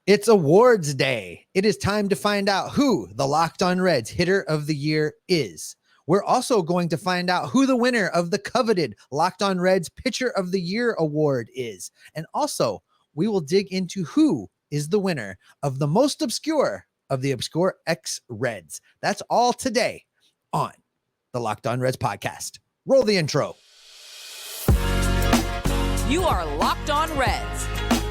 It's awards day. It is time to find out who the Locked On Reds hitter of the year is. We're also going to find out who the winner of the coveted Locked On Reds Pitcher of the Year award is. And also, we will dig into who is the winner of the most obscure of the obscure ex-Reds. That's all today on the Locked On Reds podcast. Roll the intro. You are Locked On Reds,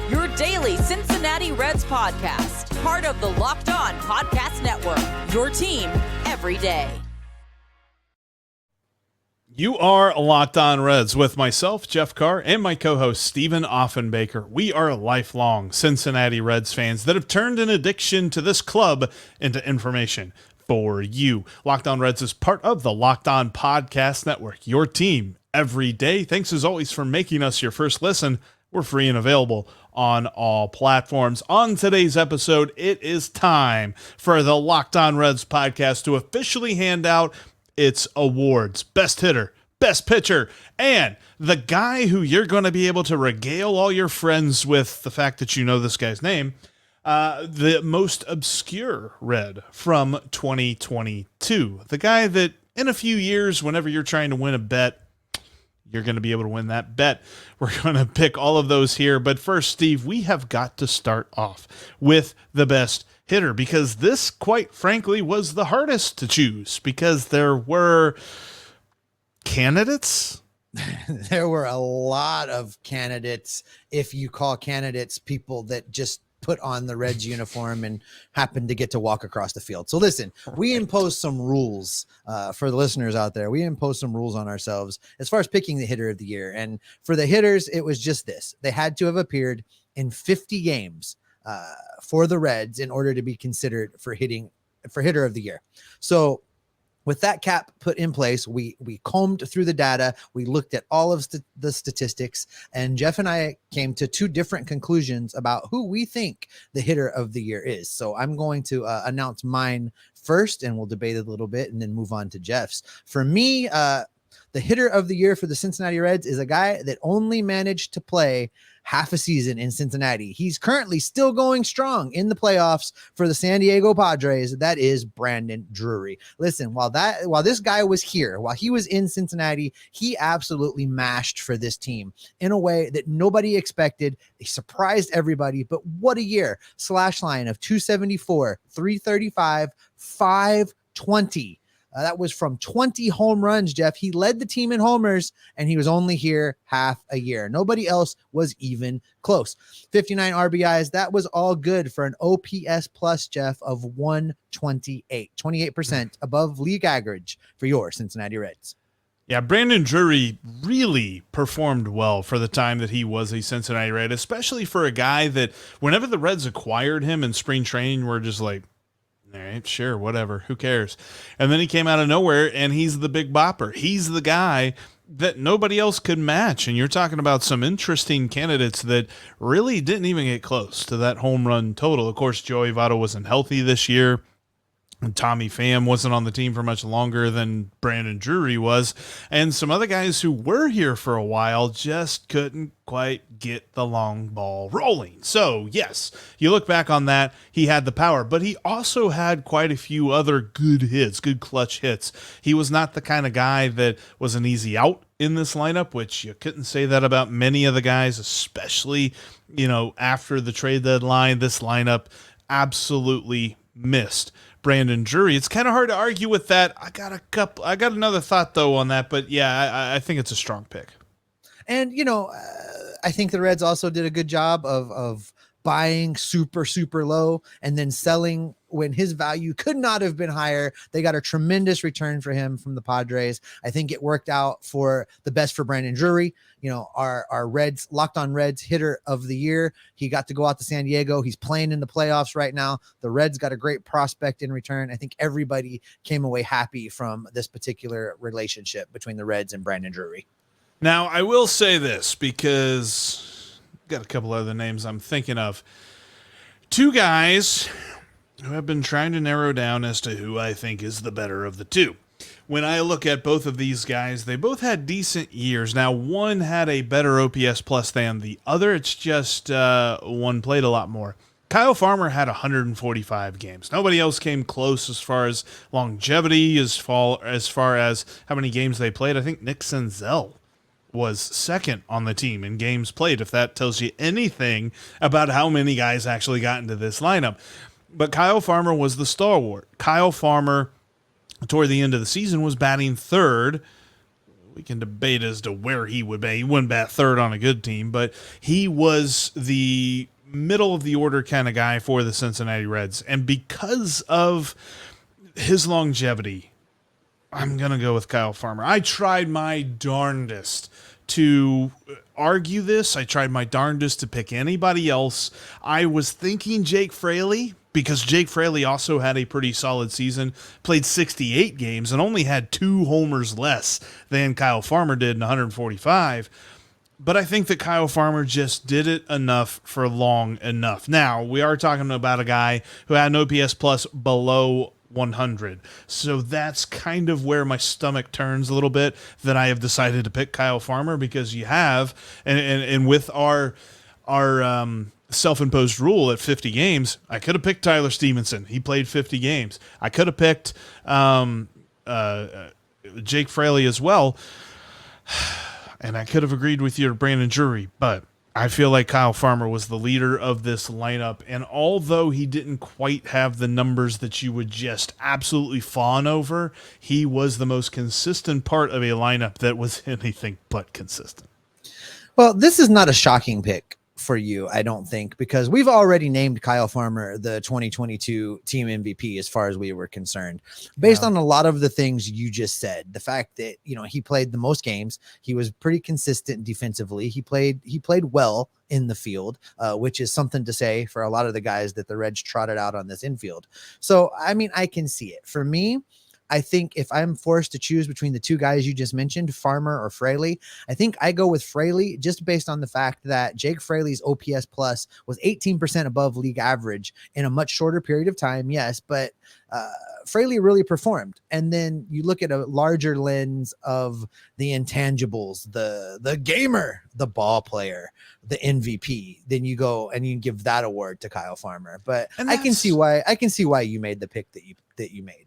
your daily Cincinnati Reds podcast, part of the Locked On Podcast Network, your team every day. You are Locked On Reds with myself, Jeff Carr, and my co-host, Stephen Offenbaker. We are lifelong Cincinnati Reds fans that have turned an addiction to this club into information for you. Locked On Reds is part of the Locked On Podcast Network, your team every day. Thanks as always for making us your first listen. We're free and available on all platforms. On today's episode, it is time for the Locked On Reds podcast to officially hand out its awards: best hitter, best pitcher, and the guy who you're going to be able to regale all your friends with the fact that you know this guy's name, the most obscure Red from 2022. The guy that in a few years, whenever you're trying to win a bet, you're going to be able to win that bet. We're going to pick all of those here. But first, Steve, we have got to start off with the best hitter, because this, quite frankly, was the hardest to choose because there were candidates. There were a lot of candidates, if you call candidates people that just put on the Reds uniform and happened to get to walk across the field. So listen, we imposed some rules for the listeners out there. We imposed some rules on ourselves as far as picking the hitter of the year. And for the hitters, it was just this: they had to have appeared in 50 games for the Reds in order to be considered for hitter of the year. So with that cap put in place, we combed through the data. We looked at all of the statistics, and Jeff and I came to two different conclusions about who we think the hitter of the year is. So I'm going to announce mine first, and we'll debate it a little bit and then move on to Jeff's. For me, the hitter of the year for the Cincinnati Reds is a guy that only managed to play half a season in Cincinnati. He's currently still going strong in the playoffs for the San Diego Padres. That is Brandon Drury. Listen, while this guy was here, while he was in Cincinnati, he absolutely mashed for this team in a way that nobody expected. He surprised everybody, but what a year. Slash line of 274, 335, 520. That was from 20 home runs, Jeff. He led the team in homers, and he was only here half a year. Nobody else was even close. 59 RBIs. That was all good for an OPS plus, Jeff, of 128. 28% above league average for your Cincinnati Reds. Yeah, Brandon Drury really performed well for the time that he was a Cincinnati Red, especially for a guy that whenever the Reds acquired him in spring training, we're just like, all right, sure, whatever, who cares? And then he came out of nowhere, and he's the big bopper. He's the guy that nobody else could match. And you're talking about some interesting candidates that really didn't even get close to that home run total. Of course, Joey Votto wasn't healthy this year, and Tommy Pham wasn't on the team for much longer than Brandon Drury was. And some other guys who were here for a while just couldn't quite get the long ball rolling. So, yes, you look back on that, he had the power, but he also had quite a few other good hits, good clutch hits. He was not the kind of guy that was an easy out in this lineup, which you couldn't say that about many of the guys, especially, after the trade deadline. This lineup absolutely missed Brandon Drury. It's kind of hard to argue with that. I got another thought though on that, but yeah, I think it's a strong pick. And I think the Reds also did a good job of buying super, super low and then selling when his value could not have been higher. They got a tremendous return for him from the Padres. I think it worked out for the best for Brandon Drury. Our Reds, Locked On Reds hitter of the year. He got to go out to San Diego. He's playing in the playoffs right now. The Reds got a great prospect in return. I think everybody came away happy from this particular relationship between the Reds and Brandon Drury. Now, I will say this because got a couple other names I'm thinking of. Two guys who have been trying to narrow down as to who I think is the better of the two. When I look at both of these guys, they both had decent years. Now, one had a better OPS plus than the other. It's just one played a lot more. Kyle Farmer had 145 games. Nobody else came close as far as longevity, as far as how many games they played. I think Nick Senzel was second on the team in games played, if that tells you anything about how many guys actually got into this lineup. But Kyle Farmer was the stalwart. Kyle Farmer, toward the end of the season, was batting third. We can debate as to where he would bat. He wouldn't bat third on a good team, but he was the middle of the order kind of guy for the Cincinnati Reds. And because of his longevity, I'm going to go with Kyle Farmer. I tried my darndest to argue this. I tried my darndest to pick anybody else. I was thinking Jake Fraley, because Jake Fraley also had a pretty solid season, played 68 games and only had 2 homers less than Kyle Farmer did in 145. But I think that Kyle Farmer just did it enough for long enough. Now, we are talking about a guy who had an OPS plus below 100. So that's kind of where my stomach turns a little bit, that I have decided to pick Kyle Farmer, because you have, and with our self-imposed rule at 50 games, I could have picked Tyler Stevenson. He played 50 games. I could have picked Jake Fraley as well. And I could have agreed with you, Brandon Drury, but I feel like Kyle Farmer was the leader of this lineup. And although he didn't quite have the numbers that you would just absolutely fawn over, he was the most consistent part of a lineup that was anything but consistent. Well, this is not a shocking pick for you, I don't think, because we've already named Kyle Farmer the 2022 team MVP as far as we were concerned, based on a lot of the things you just said. The fact that, he played the most games, he was pretty consistent defensively. He played well in the field, which is something to say for a lot of the guys that the Reds trotted out on this infield. So, I mean, I can see it. For me, I think if I'm forced to choose between the two guys you just mentioned, Farmer or Fraley, I think I go with Fraley, just based on the fact that Jake Fraley's OPS plus was 18% above league average in a much shorter period of time. Yes, but Fraley really performed. And then you look at a larger lens of the intangibles, the gamer, the ball player, the MVP, then you go and you give that award to Kyle Farmer. But I can see why you made the pick that you made.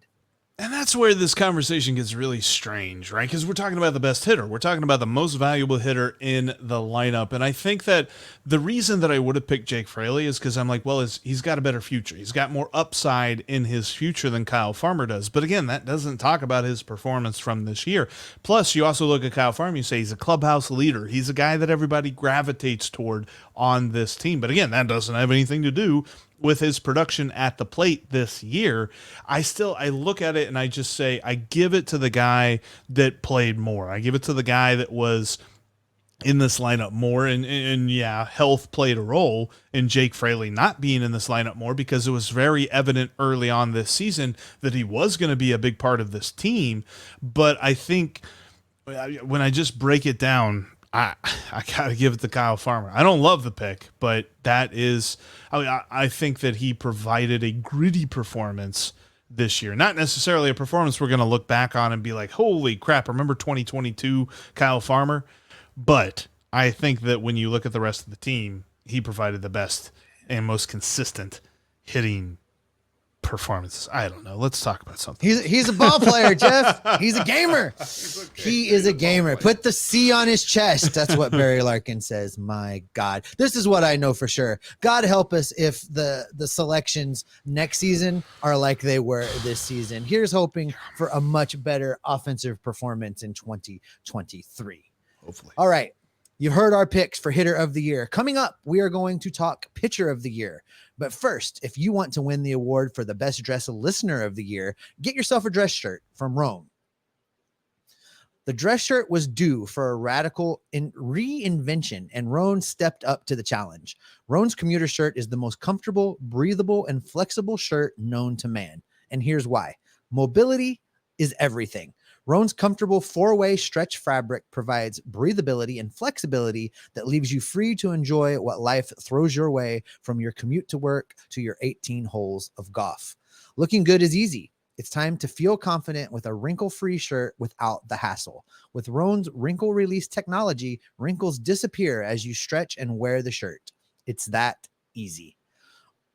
And that's where this conversation gets really strange, right? Because we're talking about the best hitter. We're talking about the most valuable hitter in the lineup. And I think that the reason that I would have picked Jake Fraley is because I'm like, well, he's got a better future. He's got more upside in his future than Kyle Farmer does. But again, that doesn't talk about his performance from this year. Plus, you also look at Kyle Farmer, you say he's a clubhouse leader. He's a guy that everybody gravitates toward on this team. But again, that doesn't have anything to do with his production at the plate this year. I look at it and I just say, I give it to the guy that played more. I give it to the guy that was in this lineup more. And yeah, health played a role in Jake Fraley not being in this lineup more, because it was very evident early on this season that he was going to be a big part of this team. But I think when I just break it down, I got to give it to Kyle Farmer. I don't love the pick, but I think that he provided a gritty performance this year. Not necessarily a performance we're going to look back on and be like, holy crap, remember 2022 Kyle Farmer? But I think that when you look at the rest of the team, he provided the best and most consistent hitting performances. I don't know. Let's talk about something. He's a ball player, Jeff. He's a gamer. He is a gamer. Put the C on his chest. That's what Barry Larkin says. My God. This is what I know for sure. God help us if the selections next season are like they were this season. Here's hoping for a much better offensive performance in 2023. Hopefully. All right. You've heard our picks for hitter of the year. Coming up, we are going to talk pitcher of the year. But first, if you want to win the award for the best dressed listener of the year, get yourself a dress shirt from Rome. The dress shirt was due for a radical reinvention, and Roan stepped up to the challenge. Roan's commuter shirt is the most comfortable, breathable, and flexible shirt known to man. And here's why. Mobility is everything. Roan's comfortable 4-way stretch fabric provides breathability and flexibility that leaves you free to enjoy what life throws your way, from your commute to work to your 18 holes of golf. Looking good is easy. It's time to feel confident with a wrinkle-free shirt without the hassle. With Roan's wrinkle release technology, wrinkles disappear as you stretch and wear the shirt. It's that easy.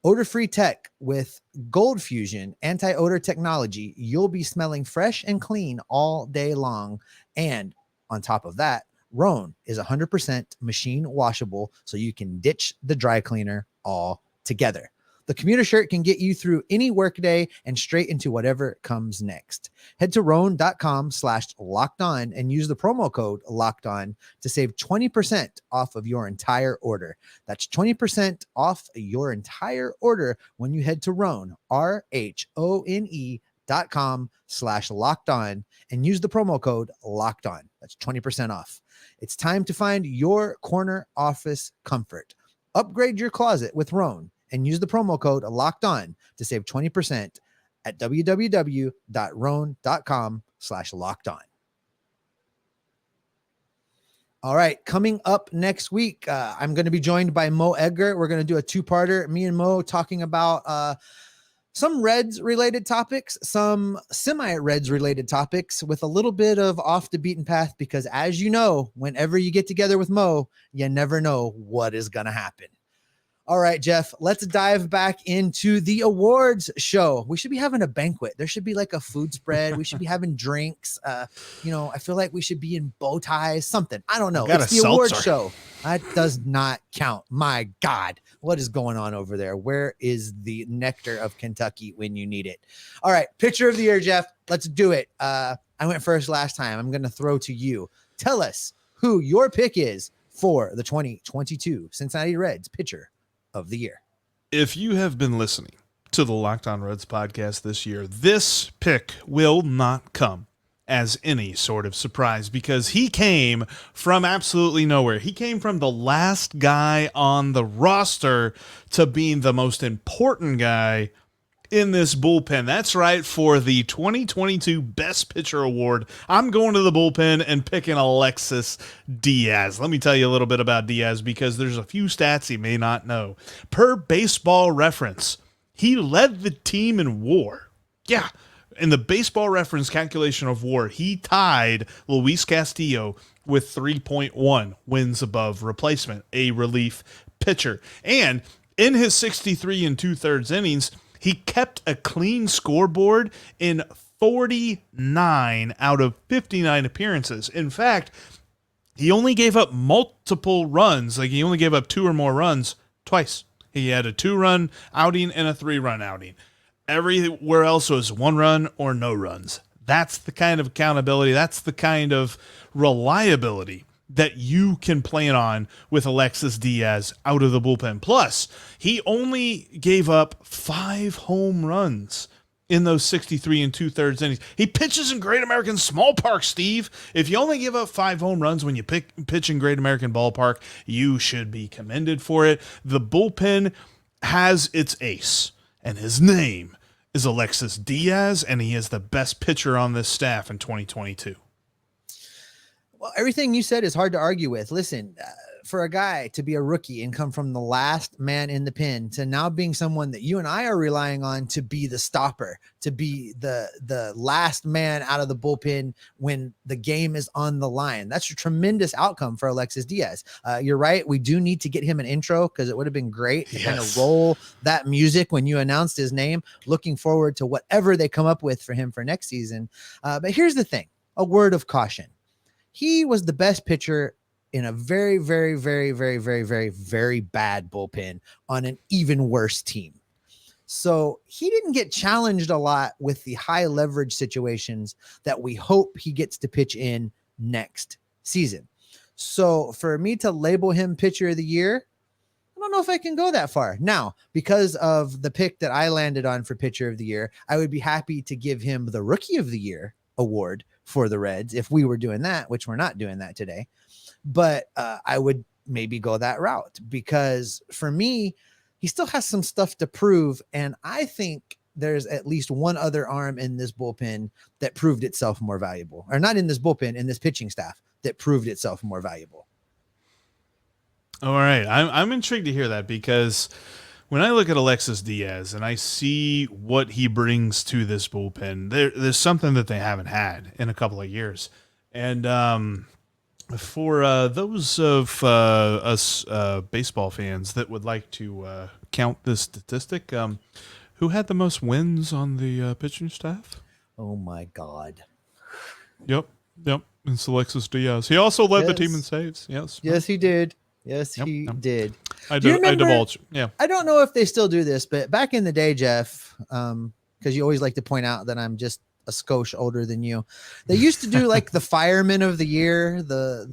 Odor-free tech with Gold Fusion anti-odor technology. You'll be smelling fresh and clean all day long. And on top of that, Rhone is 100% machine washable, so you can ditch the dry cleaner altogether. The commuter shirt can get you through any workday and straight into whatever comes next. Head to Rhone.com/lockedon and use the promo code LOCKEDON to save 20% off of your entire order. That's 20% off your entire order when you head to Rhone, RHONE.com/lockedon and use the promo code LOCKEDON. That's 20% off. It's time to find your corner office comfort. Upgrade your closet with Rhone and use the promo code Locked On to save 20% at www.rhone.com/locked on. All right, coming up next week, I'm going to be joined by Mo Edgar. We're going to do a two-parter, me and Mo talking about some Reds related topics, some semi-Reds related topics with a little bit of off the beaten path, because as you know, whenever you get together with Mo, you never know what is going to happen. All right, Jeff, let's dive back into the awards show. We should be having a banquet. There should be like a food spread. We should be having drinks. I feel like we should be in bow ties, something. I don't know. It's the awards show. That does not count. My God, what is going on over there? Where is the nectar of Kentucky when you need it? All right, pitcher of the year, Jeff. Let's do it. I went first last time. I'm going to throw to you. Tell us who your pick is for the 2022 Cincinnati Reds pitcher of the year. If you have been listening to the Locked On Reds podcast this year, this pick will not come as any sort of surprise, because he came from absolutely nowhere. He came from the last guy on the roster to being the most important guy in this bullpen. That's right, for the 2022 Best Pitcher Award, I'm going to the bullpen and picking Alexis Diaz. Let me tell you a little bit about Diaz, because there's a few stats he may not know. Per Baseball Reference, he led the team in WAR. Yeah, in the Baseball Reference calculation of WAR, he tied Luis Castillo with 3.1 wins above replacement, a relief pitcher. And in his 63 2/3 innings, he kept a clean scoreboard in 49 out of 59 appearances. In fact, he only gave up multiple runs. Like, he only gave up 2 or more runs twice. He had a 2-run outing and a 3-run outing. Everywhere else was 1 run or no runs. That's the kind of accountability. That's the kind of reliability that you can plan on with Alexis Diaz out of the bullpen. Plus, he only gave up 5 home runs in those 63 2/3 innings. He pitches in Great American Small Park, Steve. If you only give up 5 home runs when you pitch in Great American Ballpark, you should be commended for it. The bullpen has its ace, and his name is Alexis Diaz, and he is the best pitcher on this staff in 2022. Well, everything you said is hard to argue with. Listen, for a guy to be a rookie and come from the last man in the pen to now being someone that you and I are relying on to be the stopper, to be the last man out of the bullpen when the game is on the line. That's a tremendous outcome for Alexis Diaz. You're right. We do need to get him an intro, because it would have been great to kind of roll that music when you announced his name. Looking forward to whatever they come up with for him for next season. But here's the thing, a word of caution. He was the best pitcher in a very, very, very, very, very, very, very bad bullpen on an even worse team. So he didn't get challenged a lot with the high leverage situations that we hope he gets to pitch in next season. So for me to label him pitcher of the year, I don't know if I can go that far. Now, because of the pick that I landed on for pitcher of the year, I would be happy to give him the rookie of the year award for the Reds if we were doing that, which we're not doing that today. But I would maybe go that route, because for me, he still has some stuff to prove. And I think there's at least one other arm in this bullpen that proved itself more valuable, or not in this bullpen, in this pitching staff that proved itself more valuable. All right. I'm intrigued to hear that, because when I look at Alexis Diaz and I see what he brings to this bullpen, there's something that they haven't had in a couple of years. And For those of us baseball fans that would like to count this statistic, who had the most wins on the pitching staff? Oh my God. Yep. It's Alexis Diaz. He also led the team in Yes. saves. Yes. Yes, he did. Yes, Yep, he yep. did. I Do you remember- divulge. Yeah. I don't know if they still do this, but back in the day, Jeff, because you always like to point out that I'm just a skosh older than you. They used to do like the fireman of the year, the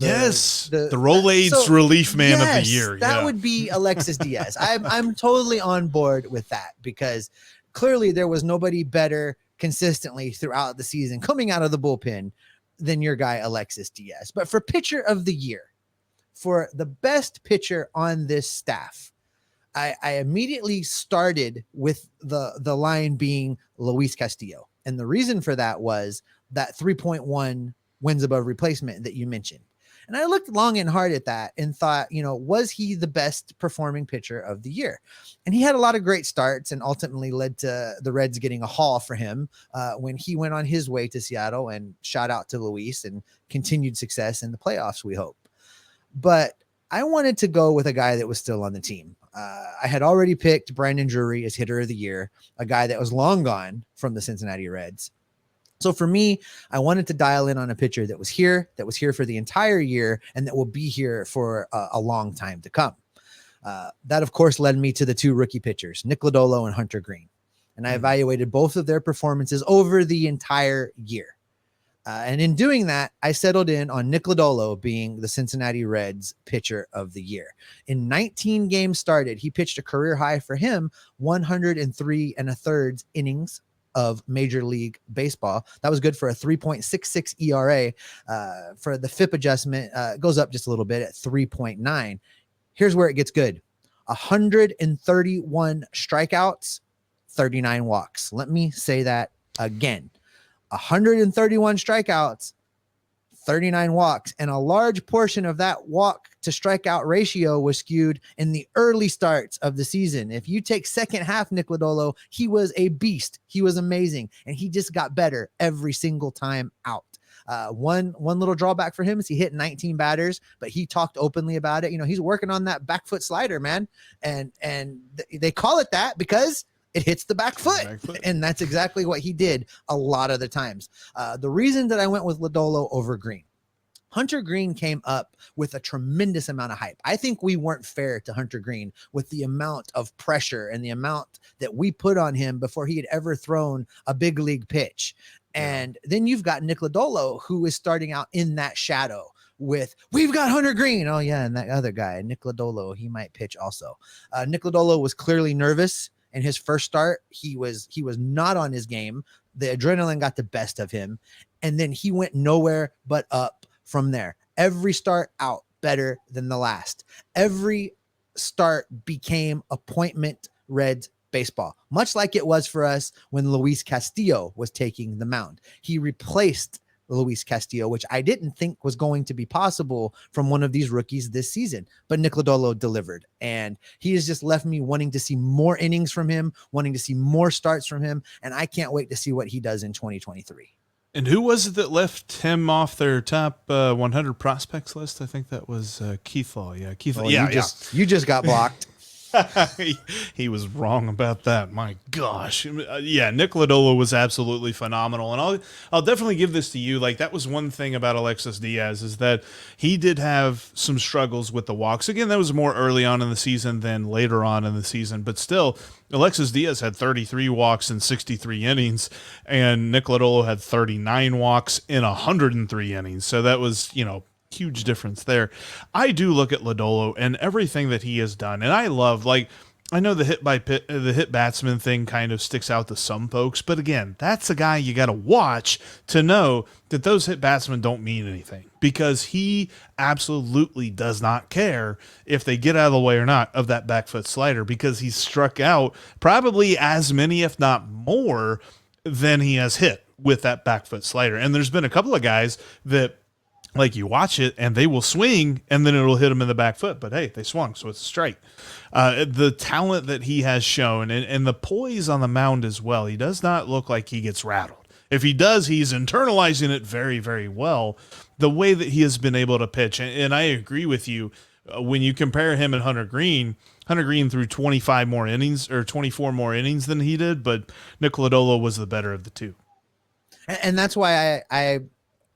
Rolaids relief man of the year. That would be Alexis Diaz. I'm totally on board with that because clearly there was nobody better consistently throughout the season coming out of the bullpen than your guy Alexis Diaz. But for pitcher of the year, for the best pitcher on this staff, I immediately started with the line being Luis Castillo. And the reason for that was that 3.1 wins above replacement that you mentioned. And I looked long and hard at that and thought, was he the best performing pitcher of the year? And he had a lot of great starts and ultimately led to the Reds getting a haul for him when he went on his way to Seattle, and shout out to Luis and continued success in the playoffs, we hope. But I wanted to go with a guy that was still on the team. I had already picked Brandon Drury as hitter of the year, a guy that was long gone from the Cincinnati Reds. So for me, I wanted to dial in on a pitcher that was here for the entire year, and that will be here for a long time to come. That, of course, led me to the two rookie pitchers, Nick Lodolo and Hunter Green. And I evaluated both of their performances over the entire year. And in doing that, I settled in on Nick Lodolo being the Cincinnati Reds pitcher of the year. In 19 games started, he pitched a career high for him, 103 1/3 innings of Major League Baseball. That was good for a 3.66 ERA. For the FIP adjustment, goes up just a little bit at 3.9. Here's where it gets good. 131 strikeouts, 39 walks. Let me say that again. 131 strikeouts, 39 walks, and a large portion of that walk to strikeout ratio was skewed in the early starts of the season. If you take second half Nick Lodolo, he was a beast. He was amazing, and he just got better every single time out. One little drawback for him is he hit 19 batters, but he talked openly about it. He's working on that back foot slider, man, and they call it that because it hits the back foot. And that's exactly what he did a lot of the times. The reason that I went with Lodolo over Green, Hunter Green came up with a tremendous amount of hype. I think we weren't fair to Hunter Green with the amount of pressure and the amount that we put on him before he had ever thrown a big league pitch. And then you've got Nick Lodolo, who is starting out in that shadow with, we've got Hunter Green. Oh yeah. And that other guy, Nick Lodolo, he might pitch also. Nick Lodolo was clearly nervous. In his first start, he was not on his game. The adrenaline got the best of him, and then he went nowhere but up from there. Every start out better than the last. Every start became appointment Reds baseball, much like it was for us when Luis Castillo was taking the mound. He replaced Luis Castillo, which I didn't think was going to be possible from one of these rookies this season, but Nick Lodolo delivered, and he has just left me wanting to see more innings from him, wanting to see more starts from him, and I can't wait to see what he does in 2023. And who was it that left him off their top 100 prospects list? I think that was Keith Law. Yeah, Keith Law. You just got blocked. He was wrong about that. My gosh. Nick Lodolo was absolutely phenomenal. And I'll definitely give this to you. Like, that was one thing about Alexis Diaz, is that he did have some struggles with the walks. Again, that was more early on in the season than later on in the season. But still, Alexis Diaz had 33 walks in 63 innings, and Nick Lodolo had 39 walks in 103 innings. So that was, huge difference there. I do look at Lodolo and everything that he has done, and I love, I know the hit batsman thing kind of sticks out to some folks, but again, that's a guy you got to watch to know that those hit batsmen don't mean anything, because he absolutely does not care if they get out of the way or not of that back foot slider, because he's struck out probably as many, if not more, than he has hit with that back foot slider. And there's been a couple of guys that, you watch it and they will swing and then it'll hit them in the back foot, but hey, they swung, so it's a strike. The talent that he has shown and the poise on the mound as well. He does not look like he gets rattled. If he does, he's internalizing it very, very well. The way that he has been able to pitch, and I agree with you, when you compare him and Hunter Green threw 25 more innings or 24 more innings than he did, but Nick Lodolo was the better of the two. And that's why I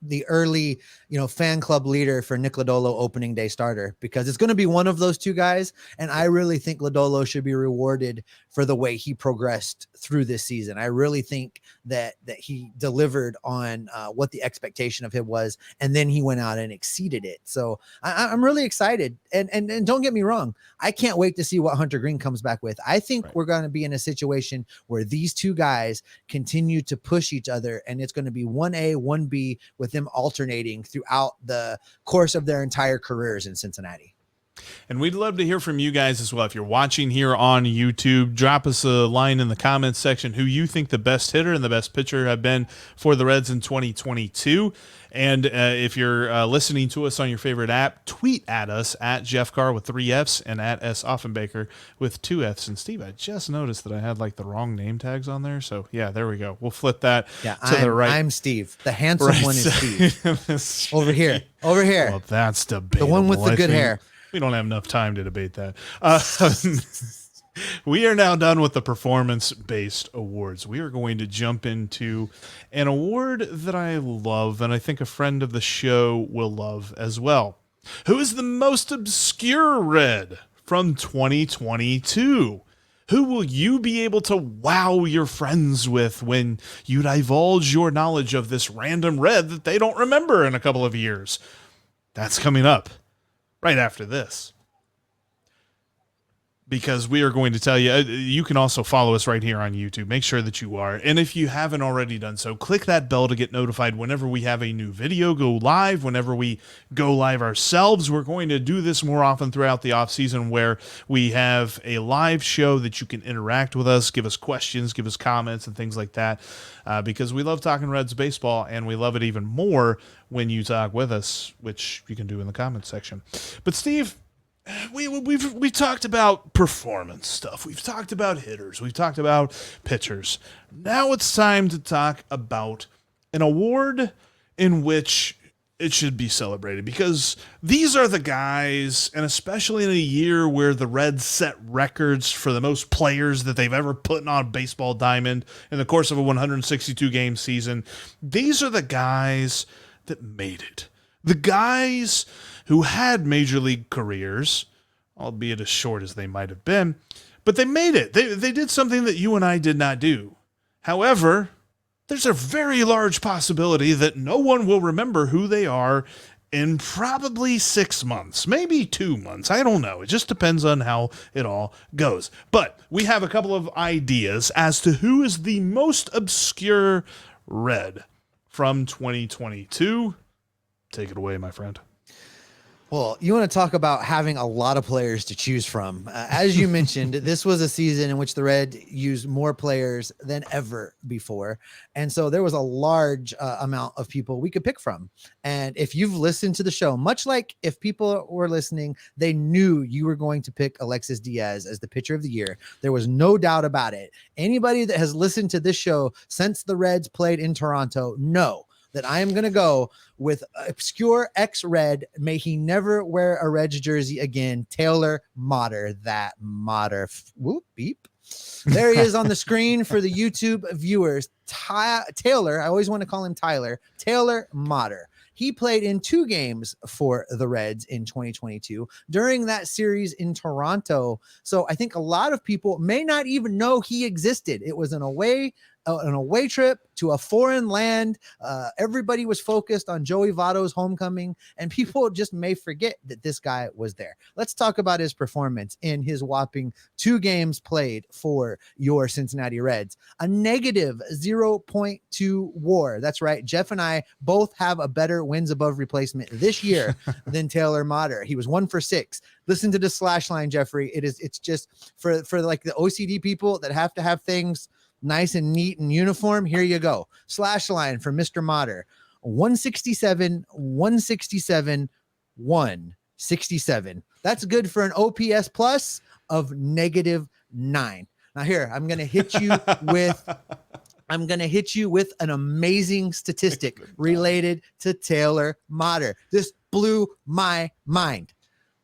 the early, fan club leader for Nick Lodolo opening day starter, because it's going to be one of those two guys. And I really think Lodolo should be rewarded for the way he progressed through this season. I really think that he delivered on what the expectation of him was. And then he went out and exceeded it. So I'm really excited. And don't get me wrong, I can't wait to see what Hunter Green comes back with. I think we're going to be in a situation where these two guys continue to push each other, and it's going to be 1A, 1B with them alternating throughout the course of their entire careers in Cincinnati. And we'd love to hear from you guys as well. If you're watching here on YouTube, drop us a line in the comments section who you think the best hitter and the best pitcher have been for the Reds in 2022. And if you're listening to us on your favorite app, tweet at us at Jeff Carr with 3 Fs and at S. Offenbaker with 2 Fs. And Steve, I just noticed that I had the wrong name tags on there. So yeah, there we go. We'll flip that to the right. I'm Steve. The handsome one is Steve. Over here. Well, that's debatable. The one with the good hair. We don't have enough time to debate that. We are now done with the performance-based awards. We are going to jump into an award that I love, and I think a friend of the show will love as well. Who is the most obscure Red from 2022? Who will you be able to wow your friends with when you divulge your knowledge of this random Red that they don't remember in a couple of years? That's coming up right after this, because we are going to tell you, you can also follow us right here on YouTube. Make sure that you are. And if you haven't already done so, click that bell to get notified whenever we have a new video go live, whenever we go live ourselves. We're going to do this more often throughout the off season, where we have a live show that you can interact with us, give us questions, give us comments and things like that, because we love talking Reds baseball, and we love it even more when you talk with us, which you can do in the comments section. But Steve, we've talked about performance stuff. We've talked about hitters. We've talked about pitchers. Now it's time to talk about an award in which it should be celebrated, because these are the guys, and especially in a year where the Reds set records for the most players that they've ever put on a baseball diamond in the course of a 162-game season, these are the guys that made it. The guys who had major league careers, albeit as short as they might have been, but they made it. They did something that you and I did not do. However, there's a very large possibility that no one will remember who they are in probably 6 months, maybe 2 months. I don't know. It just depends on how it all goes. But we have a couple of ideas as to who is the most obscure Red from 2022. Take it away, my friend. Well, you want to talk about having a lot of players to choose from. As you mentioned, this was a season in which the Red used more players than ever before. And so there was a large amount of people we could pick from. And if you've listened to the show, much like if people were listening, they knew you were going to pick Alexis Diaz as the pitcher of the year. There was no doubt about it. Anybody that has listened to this show since the Reds played in Toronto know that I am going to go with obscure ex-Red. May he never wear a Reds jersey again. Taylor Motter, that Motter. Whoop, beep. There he is on the screen for the YouTube viewers. Taylor, I always want to call him Tyler. Taylor Motter. He played in 2 games for the Reds in 2022 during that series in Toronto. So I think a lot of people may not even know he existed. It was an away trip to a foreign land. Everybody was focused on Joey Votto's homecoming, and people just may forget that this guy was there. Let's talk about his performance in his whopping 2 games played for your Cincinnati Reds. A negative 0.2 WAR. That's right. Jeff and I both have a better wins above replacement this year than Taylor Motter. He was 1 for 6. Listen to the slash line, Jeffrey. It's just for like the OCD people that have to have things nice and neat and uniform. Here you go. Slash line for Mr. Motter. 167, 167, 167. That's good for an OPS plus of -9. Now here, I'm going to hit you with I'm going to hit you with an amazing statistic related to Taylor Motter. This blew my mind.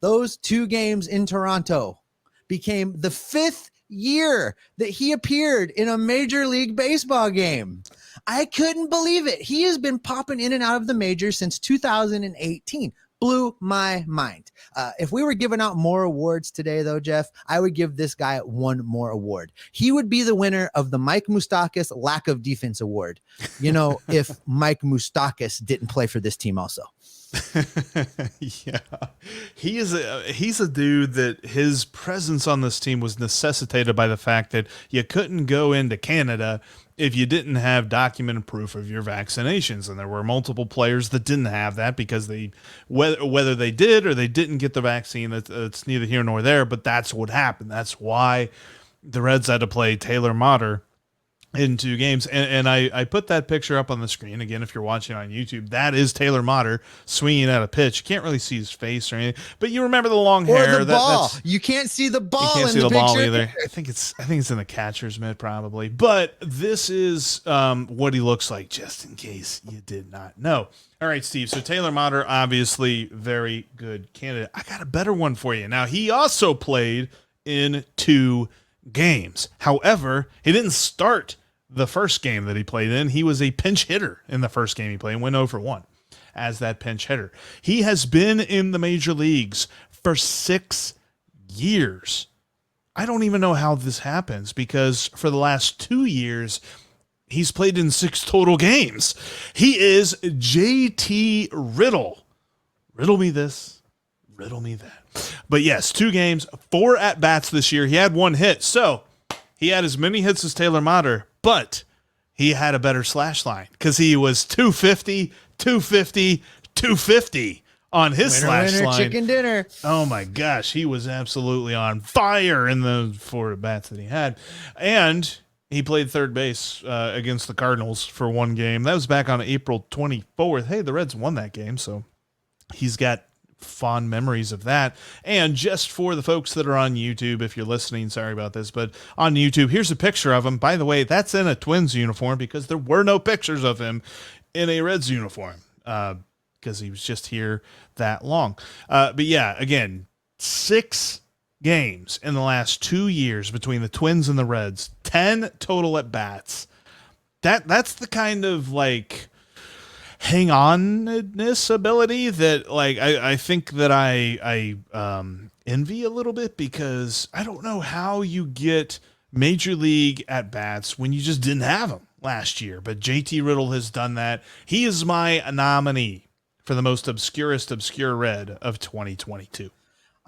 Those 2 games in Toronto became the 5th year that he appeared in a Major League Baseball game. I couldn't believe it. He has been popping in and out of the majors since 2018. Blew my mind. If we were giving out more awards today, though, Jeff, I would give this guy one more award. He would be the winner of the Mike Moustakas Lack of Defense Award. You know, if Mike Moustakas didn't play for this team also. Yeah, he's a dude that his presence on this team was necessitated by the fact that you couldn't go into Canada if you didn't have documented proof of your vaccinations, and there were multiple players that didn't have that because they whether they did or they didn't get the vaccine. That's neither here nor there, but that's what happened. That's why the Reds had to play Taylor Motter in 2 games. And I put that picture up on the screen. Again, if you're watching on YouTube, that is Taylor Motter swinging at a pitch. You can't really see his face or anything, but you remember the long hair. Or the ball. You can't see the ball. You can't see the picture ball either. I think it's in the catcher's mitt probably, but this is what he looks like, just in case you did not know. All right, Steve. So Taylor Motter, obviously very good candidate. I got a better one for you. Now, he also played in 2 games. However, he didn't start the first game that he played in. He was a pinch hitter in the first game he played and went 0 for 1 as that pinch hitter. He has been in the major leagues for 6 years. I don't even know how this happens, because for the last 2 years, he's played in 6 total games. He is JT Riddle. Riddle me this, riddle me that. But yes, 2 games, 4 at-bats this year. He had 1 hit, so he had as many hits as Taylor Motter, but he had a better slash line because he was 250, 250, 250 on his slash line. Chicken dinner. Oh my gosh, he was absolutely on fire in the 4 at-bats that he had. And he played third base against the Cardinals for 1 game. That was back on April 24th. Hey, the Reds won that game, so he's got fond memories of that. And just for the folks that are on YouTube, if you're listening, sorry about this, but on YouTube, here's a picture of him. By the way, that's in a Twins uniform because there were no pictures of him in a Reds uniform because he was just here that long. But yeah, again, 6 games in the last 2 years between the Twins and the Reds, 10 total at bats. That's the kind of like hang on-ness ability that like I think that I envy a little bit, because I don't know how you get major league at bats when you just didn't have them last year. But JT Riddle has done that. He is my nominee for the most obscure Red of 2022.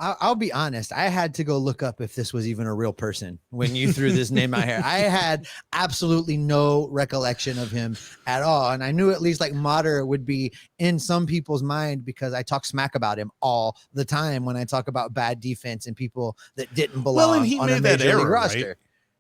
I'll be honest. I had to go look up if this was even a real person when you threw this name out here. I had absolutely no recollection of him at all. And I knew at least like Motter would be in some people's mind because I talk smack about him all the time when I talk about bad defense and people that didn't belong on a major league roster. Right?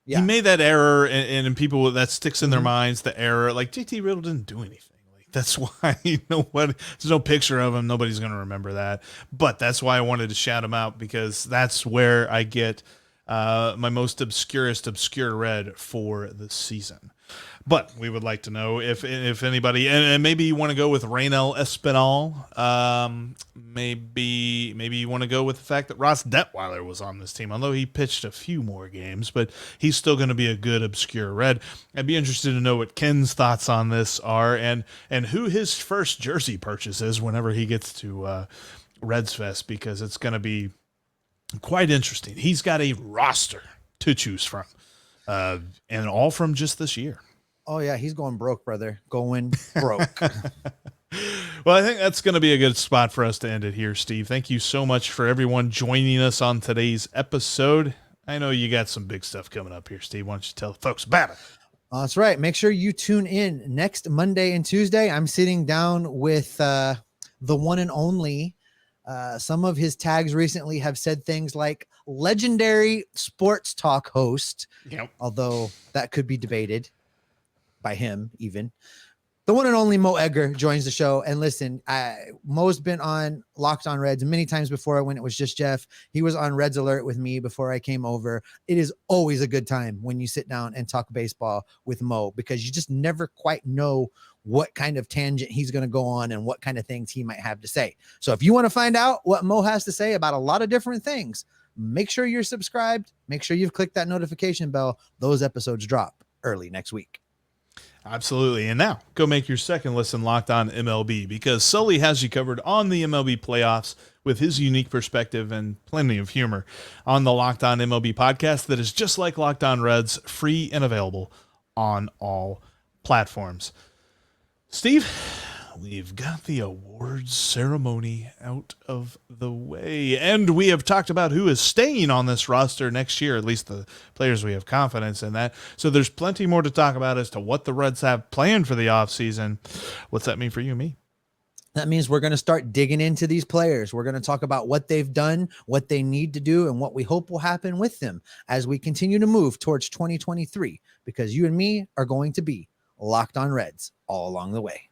Yeah. He made that error, and people that sticks in their minds, the error. Like JT Riddle didn't do anything. That's why there's no picture of him. Nobody's going to remember that. But that's why I wanted to shout him out, because that's where I get my most obscure Red for the season. But we would like to know if anybody, and maybe you want to go with Raynel Espinal. Maybe you want to go with the fact that Ross Detweiler was on this team, although he pitched a few more games, but he's still going to be a good obscure Red. I'd be interested to know what Ken's thoughts on this are, and who his first jersey purchase is whenever he gets to Reds Fest, because it's going to be quite interesting. He's got a roster to choose from, and all from just this year. Oh, yeah, he's going broke, brother. Going broke. Well, I think that's going to be a good spot for us to end it here, Steve. Thank you so much for everyone joining us on today's episode. I know you got some big stuff coming up here, Steve. Why don't you tell the folks about it? That's right. Make sure you tune in next Monday and Tuesday. I'm sitting down with the one and only. Some of his tags recently have said things like legendary sports talk host, although that could be debated by him even. The one and only Mo Egger joins the show. And listen, Mo's been on Locked on Reds many times before when it was just Jeff. He was on Reds Alert with me before I came over. It is always a good time when you sit down and talk baseball with Mo, because you just never quite know what kind of tangent he's going to go on and what kind of things he might have to say. So if you want to find out what Mo has to say about a lot of different things, make sure you're subscribed. Make sure you've clicked that notification bell. Those episodes drop early next week. Absolutely. And now go make your second listen Locked On MLB, because Sully has you covered on the MLB playoffs with his unique perspective and plenty of humor on the Locked On MLB podcast that is just like Locked On Reds, free and available on all platforms. Steve, we've got the awards ceremony out of the way, and we have talked about who is staying on this roster next year, at least the players we have confidence in that. So there's plenty more to talk about as to what the Reds have planned for the offseason. What's that mean for you and me? That means we're going to start digging into these players. We're going to talk about what they've done, what they need to do, and what we hope will happen with them as we continue to move towards 2023, because you and me are going to be Locked on Reds all along the way.